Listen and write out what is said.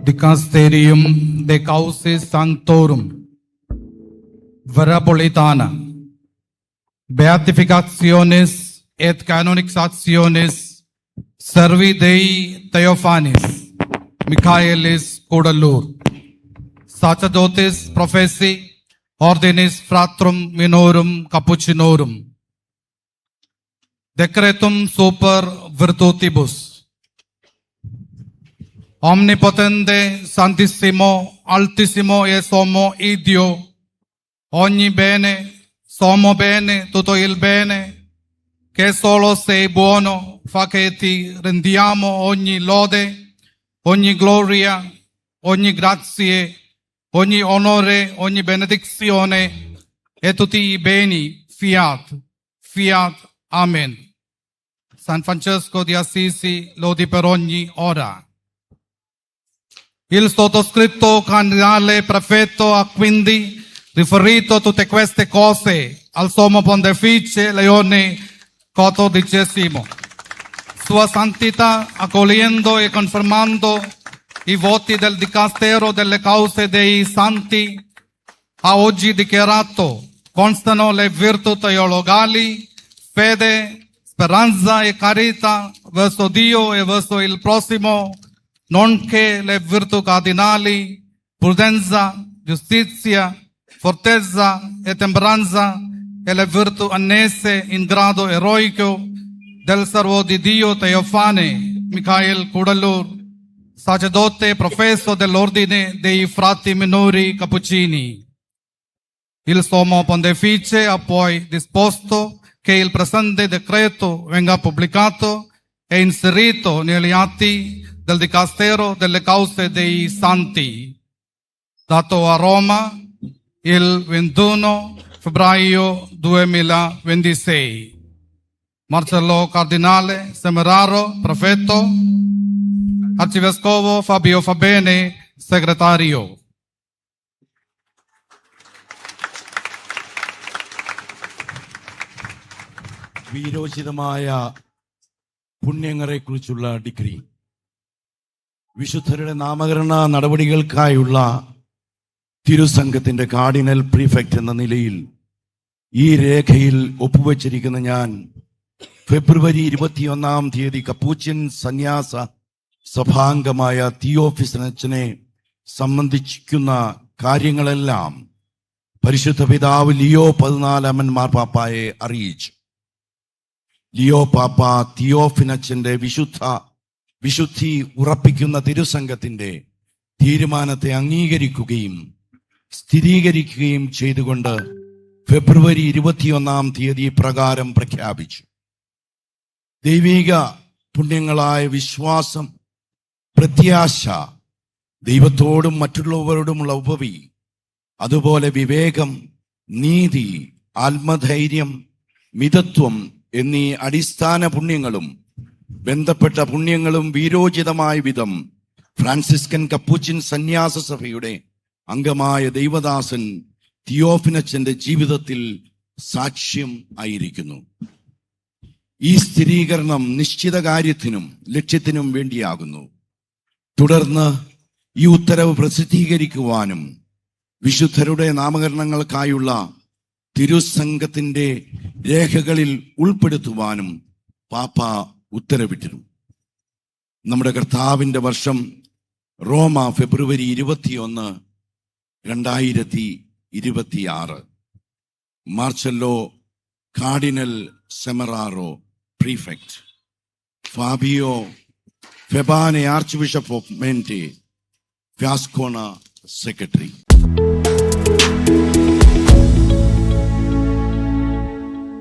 Dicasterium de Causis Sanctorum, Verapolitana, Beatificationis et Canonizationis Servi Dei Theophanis, Michaelis Codalur, Sacerdotis Professi, Ordinis Fratrum Minorum Capucinorum, Decretum super virtutibus, Omnipotente, Santissimo, Altissimo e Sommo Iddio, ogni bene, sommo bene, tutto il bene, che solo sei buono, fa che ti rendiamo ogni lode, ogni gloria, ogni grazie, ogni onore, ogni benedizione e tutti i beni, fiat, fiat, amen. San Francesco di Assisi lodi per ogni ora. Il sottoscritto cardinale prefetto ha quindi riferito tutte queste cose al Sommo Pontefice Leone XIV. Sua Santità, accogliendo e confermando i voti del Dicastero delle Cause dei Santi, ha oggi dichiarato: constano le virtù teologali, fede, speranza e carità verso Dio e verso il prossimo, nonché le virtù cardinali, prudenza, giustizia, fortezza e temperanza, e le virtù annesse in grado eroico del servo di Dio Teofane Michael Codalur, sacerdote professo dell'ordine dei frati minori cappuccini. Il Sommo Pontefice ha poi disposto che il presente decreto venga pubblicato e inserito negli atti del Dicastero delle Cause dei Santi, dato a Roma il 21 febbraio 2026. Marcello Cardinale Semeraro, prefetto. Arcivescovo Fabio Fabene, segretario. വീരോചിതമായ പുണ്യങ്ങളെക്കുറിച്ചുള്ള decree, വിശുദ്ധരുടെ നാമകരണ നടപടികൾക്കായുള്ള തിരുസംഘത്തിന്റെ cardinal prefect എന്ന നിലയിൽ ഈ രേഖയിൽ ഒപ്പുവെച്ചിരിക്കുന്ന ഞാൻ ഫെബ്രുവരി 21 Capuchin സന്യാസ സഭാംഗമായ തിയോഫിസനച്ചനെ സംബന്ധിക്കുന്ന കാര്യങ്ങളെല്ലാം പരിശുദ്ധ പിതാവ് ലിയോ 14 മാർപ്പാപ്പായെ അറിയിച്ചു. ലിയോ പാപ്പ തിയോഫിനച്ചന്റെ വിശുദ്ധി ഉറപ്പിക്കുന്ന തിരുസംഘത്തിന്റെ തീരുമാനത്തെ അംഗീകരിക്കുകയും സ്ഥിരീകരിക്കുകയും ചെയ്തുകൊണ്ട് ഫെബ്രുവരി 21 പ്രകാരം പ്രഖ്യാപിച്ചു. ദൈവിക പുണ്യങ്ങളായ വിശ്വാസം, പ്രത്യാശ, ദൈവത്തോടും മറ്റുള്ളവരോടുമുള്ള ഉപവി, അതുപോലെ വിവേകം, നീതി, ആത്മധൈര്യം, മിതത്വം എന്നീ അടിസ്ഥാന പുണ്യങ്ങളും ബന്ധപ്പെട്ട പുണ്യങ്ങളും വീരോചിതമായ വിധം ഫ്രാൻസിസ്കൻ കപ്പൂച്ചിൻ സന്യാസ സഭയുടെ അംഗമായ ദൈവദാസൻ തിയോഫിനച്ചന്റെ ജീവിതത്തിൽ സാക്ഷ്യം ആയിരിക്കുന്നു. ഈ സ്ഥിരീകരണം നിശ്ചിത കാര്യത്തിനും ലക്ഷ്യത്തിനും വേണ്ടിയാകുന്നു. തുടർന്ന് ഈ ഉത്തരവ് പ്രസിദ്ധീകരിക്കുവാനും വിശുദ്ധരുടെ നാമകരണങ്ങൾക്കായുള്ള തിരുസംഘത്തിന്റെ രേഖകളിൽ ഉൾപ്പെടുത്തുവാനും പാപ്പ ഉത്തരവിട്ടിരുന്നു. നമ്മുടെ കർത്താവിന്റെ വർഷം റോമ ഫെബ്രുവരി 21, 2026. Marcello cardinal Semeraro, prefect. Fabio Fabene, archbishop of Montefiascone, secretary.